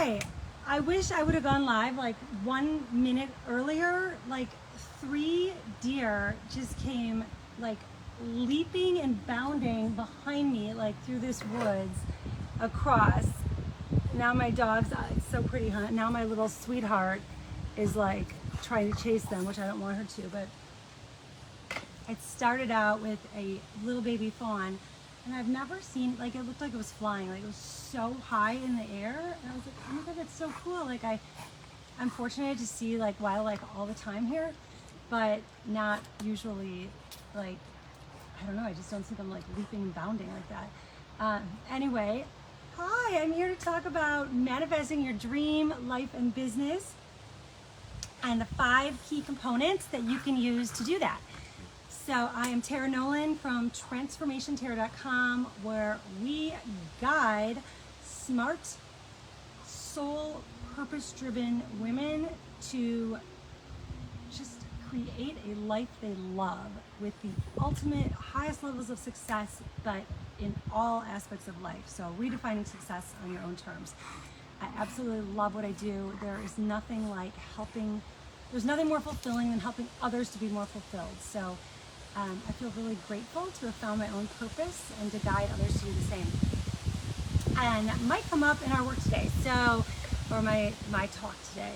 Hi, I wish I would have gone live like 1 minute earlier. Like 3 deer just came like leaping and bounding behind me like through this woods across. Now my dog's, it's so pretty, huh? Now my little sweetheart is like trying to chase them, which I don't want her to, but it started out with a little baby fawn, and I've never seen, like, it looked like it was flying, like it was so high in the air, and I was like, oh my god, that's so cool. Like I'm fortunate to see like wildlife all the time here, but not usually, like, I don't know, I just don't see them like leaping and bounding like that. Anyway, hi, I'm here to talk about manifesting your dream life and business and the 5 key components that you can use to do that. So I am Tara Nolan from transformationtara.com, where we guide smart, soul, purpose-driven women to just create a life they love with the ultimate highest levels of success, but in all aspects of life. So redefining success on your own terms. I absolutely love what I do. There is nothing like there's nothing more fulfilling than helping others to be more fulfilled. So I feel really grateful to have found my own purpose and to guide others to do the same. And that might come up in our work today, or my talk today,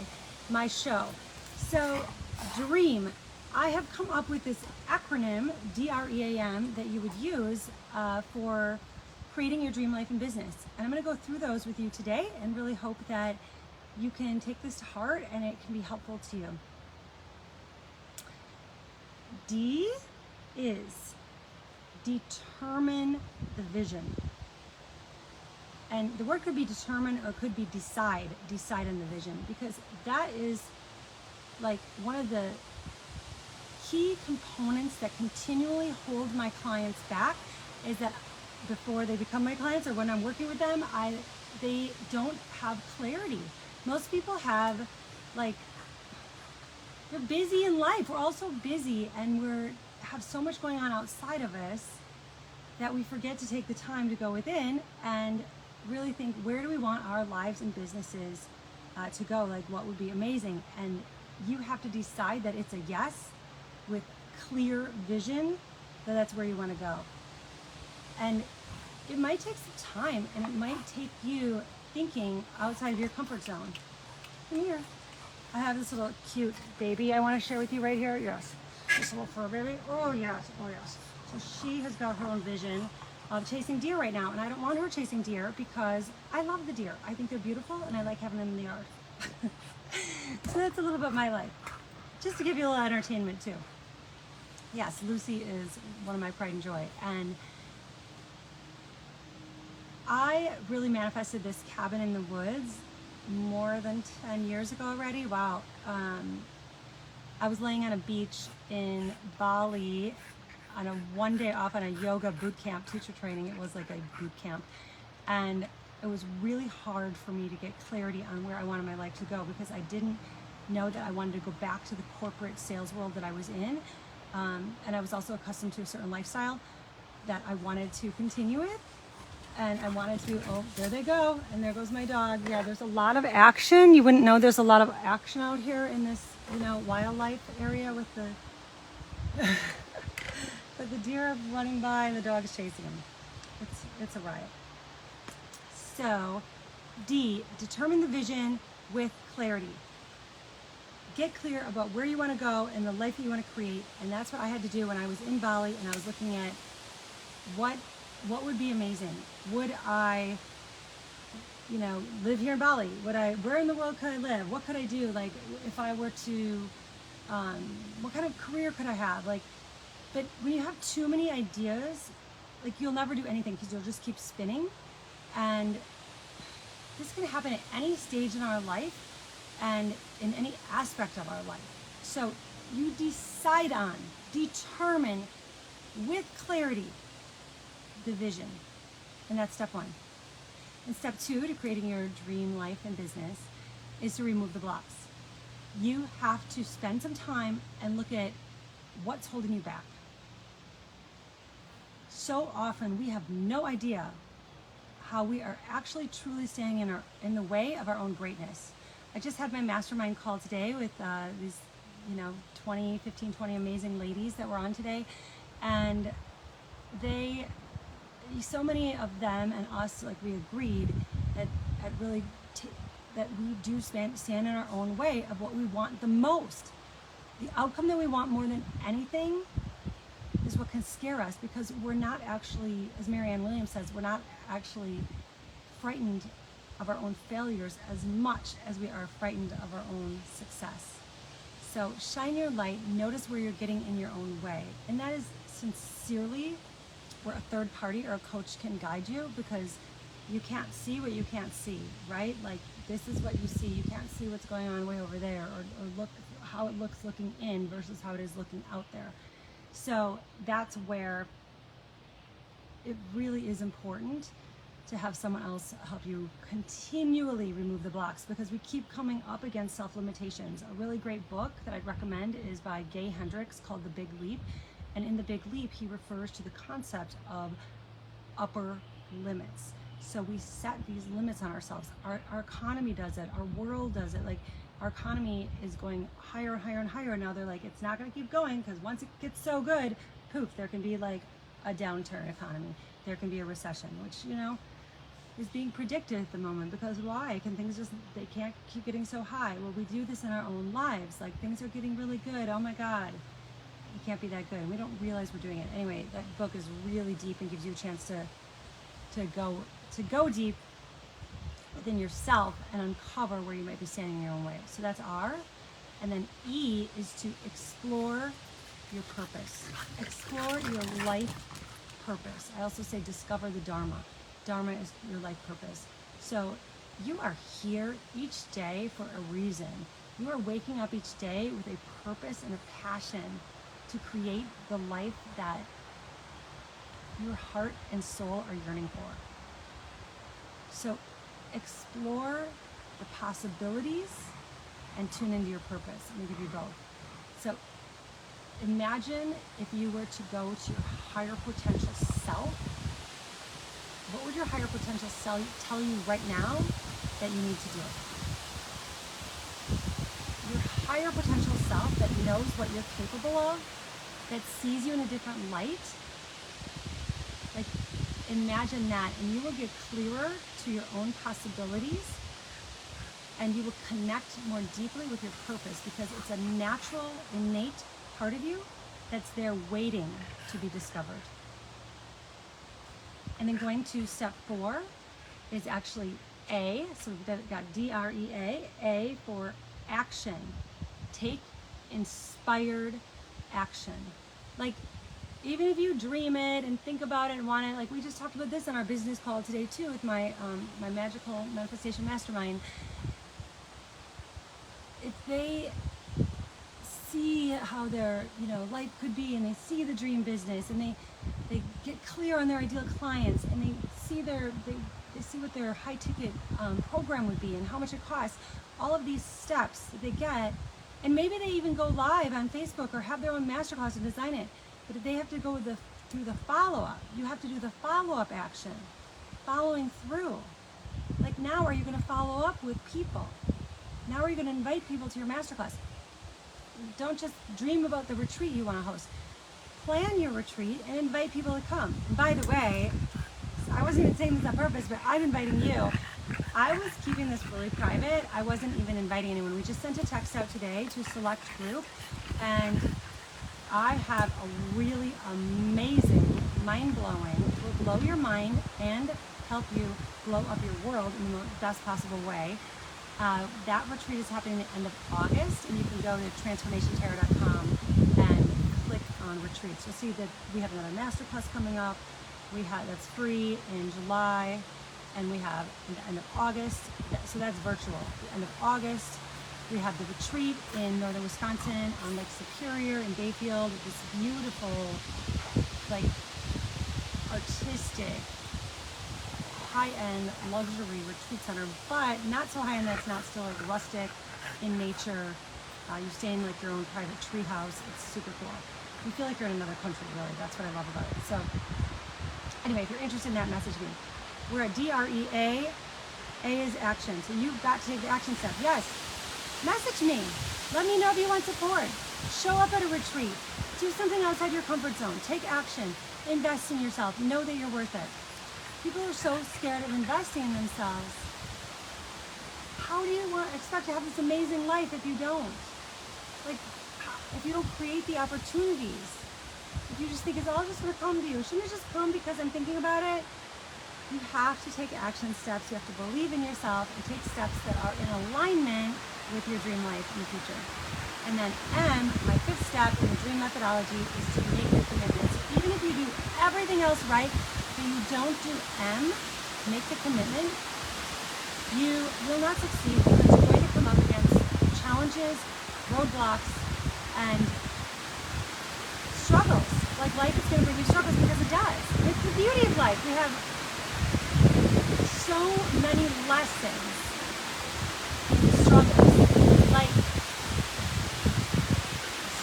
my show. So DREAM, I have come up with this acronym, DREAM, that you would use for creating your dream life and business. And I'm going to go through those with you today and really hope that you can take this to heart and it can be helpful to you. D is determine the vision. And the word could be determine or could be decide on the vision, because that is like one of the key components that continually hold my clients back, is that before they become my clients or when I'm working with them, they don't have clarity. Most people have, like, they're busy in life. We're all so busy, and we have so much going on outside of us that we forget to take the time to go within and really think, where do we want our lives and businesses to go? Like, what would be amazing? And you have to decide that it's a yes with clear vision, that's where you want to go. And it might take some time, and it might take you thinking outside of your comfort zone. Come here. I have this little cute baby I want to share with you right here. Yes. This little fur baby. Oh yes, oh yes. So she has got her own vision of chasing deer right now, and I don't want her chasing deer because I love the deer. I think they're beautiful, and I like having them in the yard. So that's a little bit my life, just to give you a little entertainment too. Yes, Lucy is one of my pride and joy, and I really manifested this cabin in the woods more than 10 years ago already. Wow. I was laying on a beach in Bali on a 1 day off on a yoga boot camp, teacher training. It was like a boot camp. And it was really hard for me to get clarity on where I wanted my life to go, because I didn't know that I wanted to go back to the corporate sales world that I was in. And I was also accustomed to a certain lifestyle that I wanted to continue with. And I wanted to, oh, there they go. And there goes my dog. Yeah, there's a lot of action. You wouldn't know there's a lot of action out here in this, wildlife area with the, but the deer are running by and the dog is chasing them. It's a riot. So, D, determine the vision with clarity. Get clear about where you want to go and the life that you want to create. And that's what I had to do when I was in Bali and I was looking at what would be amazing. Would I, live here in Bali? Where in the world could I live? What could I do? Like, if I were to, what kind of career could I have? Like, but when you have too many ideas, like, you'll never do anything because you'll just keep spinning. And this can happen at any stage in our life and in any aspect of our life. So you determine with clarity the vision. And that's step 1. And step 2 to creating your dream life and business is to remove the blocks. You have to spend some time and look at what's holding you back. So often we have no idea how we are actually truly standing in the way of our own greatness. I just had my mastermind call today with these, 20 amazing ladies that were on today, and so many of them and us, like, we agreed that that we do stand in our own way of what we want the most. The outcome that we want more than anything is what can scare us, because we're not actually, as Marianne Williams says, we're not actually frightened of our own failures as much as we are frightened of our own success. So shine your light, notice where you're getting in your own way. And that is sincerely where a third party or a coach can guide you, because you can't see what you can't see, right? Like, this is what you see. You can't see what's going on way over there, or look how it looks looking in versus how it is looking out there. So that's where it really is important to have someone else help you continually remove the blocks, because we keep coming up against self-limitations. A really great book that I'd recommend is by Gay Hendricks called The Big Leap. And in The Big Leap, he refers to the concept of upper limits. So we set these limits on ourselves. Our economy does it. Our world does it. Like, our economy is going higher and higher and higher. Now they're like, it's not going to keep going, because once it gets so good, poof, there can be like a downturn economy. There can be a recession, which, is being predicted at the moment. Because why? They can't keep getting so high. Well, we do this in our own lives. Like, things are getting really good. Oh my God, it can't be that good. And we don't realize we're doing it. Anyway, that book is really deep and gives you a chance to go deep within yourself and uncover where you might be standing in your own way. So that's R. And then E is to explore your purpose. Explore your life purpose. I also say discover the Dharma. Dharma is your life purpose. So you are here each day for a reason. You are waking up each day with a purpose and a passion to create the life that your heart and soul are yearning for. So explore the possibilities and tune into your purpose. Let me give you both. So imagine if you were to go to your higher potential self. What would your higher potential self tell you right now that you need to do? Your higher potential self that knows what you're capable of, that sees you in a different light. Like, imagine that, and you will get clearer to your own possibilities, and you will connect more deeply with your purpose, because it's a natural, innate part of you that's there waiting to be discovered. And then going to step 4 is actually A. So we've got DREA, A for action. Take inspired action. Like, even if you dream it and think about it and want it, like we just talked about this on our business call today too with my magical manifestation mastermind. If they see how their life could be, and they see the dream business, and they get clear on their ideal clients, and they see they see what their high ticket program would be and how much it costs, all of these steps that they get, and maybe they even go live on Facebook or have their own masterclass and design it. But if they have to go through the follow-up, you have to do the follow-up action, following through. Like, now are you going to follow up with people? Now are you going to invite people to your masterclass? Don't just dream about the retreat you want to host. Plan your retreat and invite people to come. And by the way, I wasn't even saying this on purpose, but I'm inviting you. I was keeping this really private. I wasn't even inviting anyone. We just sent a text out today to a select group, and I have a really amazing, mind-blowing, will blow your mind and help you blow up your world in the best possible way. That retreat is happening at the end of August, and you can go to transformationtarot.com and click on retreats. You'll see that we have another masterclass coming up. That's free in July, and we have at the end of August. So that's virtual. At the end of August, we have the retreat in northern Wisconsin on Lake Superior in Bayfield. This beautiful, like, artistic, high-end luxury retreat center, but not so high-end that it's not still like rustic in nature. You're staying like your own private tree house. It's super cool. You feel like you're in another country, really. That's what I love about it. So anyway, if you're interested in that, message me. We're at DREA. A is action. So you've got to take the action step. Yes, message me. Let me know if you want support. Show up at a retreat. Do something outside your comfort zone. Take action. Invest in yourself. Know that you're worth it. People are so scared of investing in themselves. How do you expect to have this amazing life if you don't? Like, if you don't create the opportunities, if you just think it's all just going to come to you, shouldn't it just come because I'm thinking about it? You have to take action steps. You have to believe in yourself and take steps that are in alignment with your dream life in the future. And then M, my fifth step in the dream methodology, is to make the commitments. Even if you do everything else right, but you don't do M, make the commitment, you will not succeed because you're going to come up against challenges, roadblocks, and struggles. Like, life is going to bring you struggles because it does. It's the beauty of life. We have so many lessons in struggles. Like,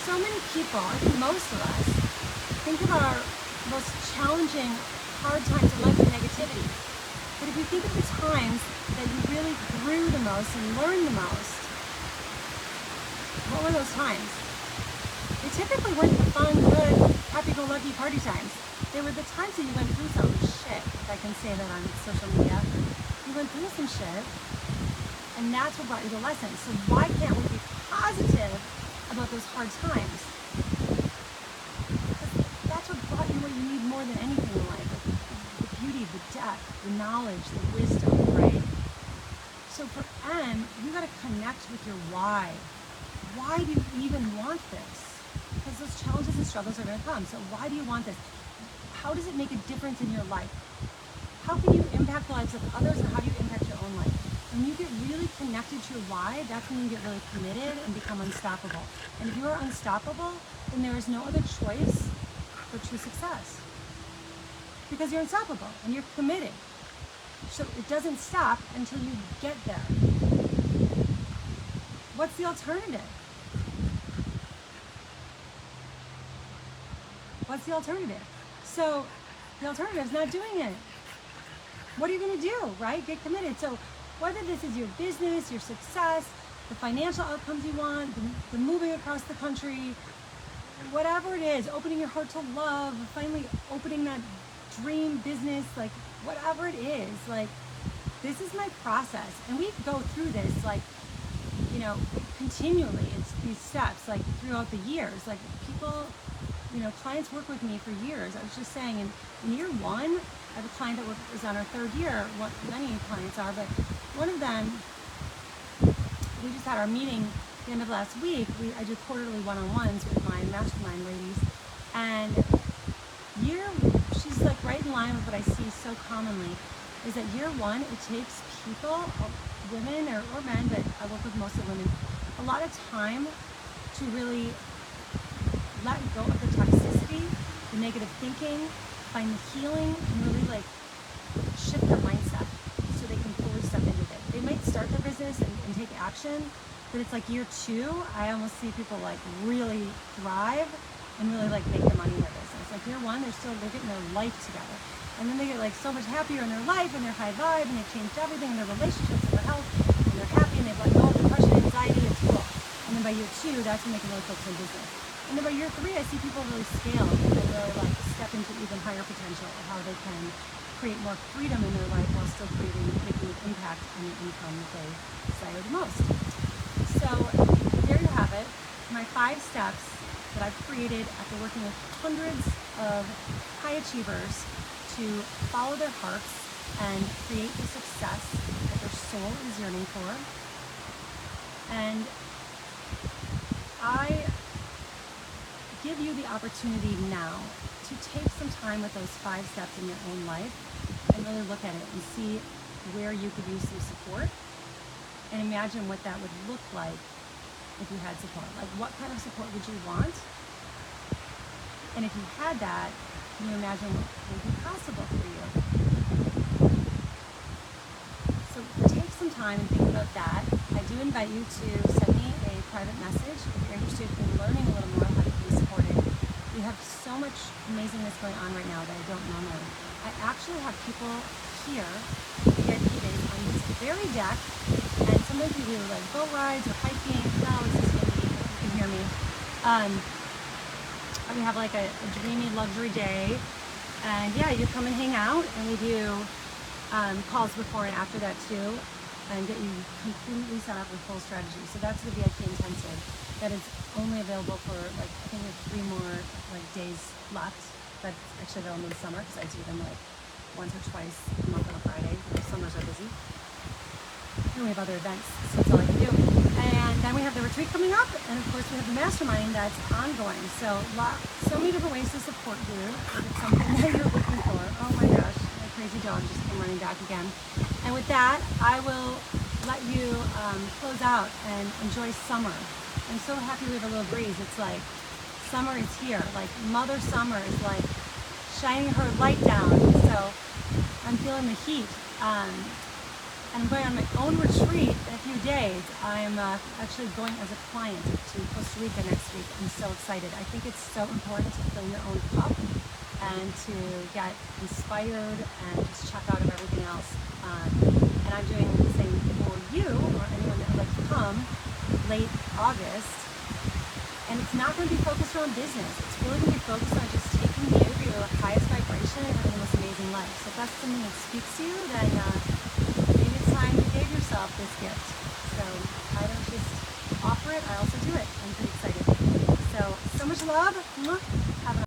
so many people, I think most of us, think of our most challenging, hard times in life with negativity. But if you think of the times that you really grew the most and learned the most, what were those times? They typically weren't the fun, good, happy-go-lucky party times. They were the times that you went through some shit, if I can say that on social media. You went through some shit, and that's what brought you the lesson. So why can't we be positive about those hard times? Because that's what brought you what you need more than anything in life. The beauty, the depth, the knowledge, the wisdom, right? So for M, you gotta connect with your why. Why do you even want this? Because those challenges and struggles are gonna come. So why do you want this? How does it make a difference in your life? How can you impact the lives of others, and how do you impact your own life? When you get really connected to your why, that's when you get really committed and become unstoppable. And if you are unstoppable, then there is no other choice but true success. Because you're unstoppable and you're committed. So it doesn't stop until you get there. What's the alternative? What's the alternative? So the alternative is not doing it. What are you going to do, right? Get committed. So whether this is your business, your success, the financial outcomes you want, the moving across the country, whatever it is, opening your heart to love, finally opening that dream business, like whatever it is, like this is my process. And we go through this, like, you know, continually. It's these steps, like throughout the years. Like people, you know, clients work with me for years. I was just saying, in year one, I have a client that is on our third year. What many clients are, but one of them, we just had our meeting at the end of last week. I do quarterly one-on-ones with my mastermind ladies, and she's like right in line with what I see so commonly, is that year one, it takes people, women or men, but I work with mostly women, a lot of time to really let go of the toxicity, the negative thinking, find the healing, and really like shift their mindset so they can fully step into it. They might start their business and take action, but it's like year two, I almost see people like really thrive and really like make the money in their business. Like year one, they're getting their life together. And then they get like so much happier in their life, and they're high vibe, and they've changed everything in their relationships and their health, and they're happy, and they've let go of depression, anxiety, it's cool. And then by year two, that's when they can really focus on business. And then by year three, I see people really scale and really like step into even higher potential of how they can create more freedom in their life while still making an impact on the income that they desire the most. So there you have it, my 5 steps that I've created after working with hundreds of high achievers to follow their hearts and create the success that their soul is yearning for. And I give you the opportunity now to take some time with those 5 steps in your own life and really look at it and see where you could use some support, and imagine what that would look like if you had support. Like, what kind of support would you want? And if you had that, can you imagine what would be possible for you? So take some time and think about that. I do invite you to send me a private message if you're interested in learning a little more how to be supported. We have so much amazingness going on right now that I don't normally. I actually have people here, VIP days on this very deck. And sometimes we do like boat rides or hiking. Now it's just windy, you can hear me. And we have like a dreamy luxury day. And yeah, you come and hang out, and we do calls before and after that too, and get you completely set up with full strategy. So that's the VIP intensive. That is only available for like, I think we have 3 more like days left. That's actually available in the summer because I do them like once or twice a month on a Friday. Summers are busy. And we have other events, so that's all I can do. And then we have the retreat coming up, and of course we have the mastermind that's ongoing. So so many different ways to support you if it's something that you're looking for. Oh my gosh, my crazy dog just came running back again. And with that, I will let you close out and enjoy summer. I'm so happy we have a little breeze. It's like summer is here. Like Mother Summer is like shining her light down. So I'm feeling the heat. And I'm going on my own retreat in a few days. I'm actually going as a client to Costa Rica next week. I'm so excited. I think it's so important to fill your own cup and to get inspired and just check out of everything else. And I'm doing the same for you or anyone that would like to come late August. And it's not going to be focused around business. It's really going to be focused on just taking you to your highest vibration and having the most amazing life. So if that's something that speaks to you, then maybe it's time you gave yourself this gift. So I don't just offer it, I also do it. I'm pretty excited. So much love.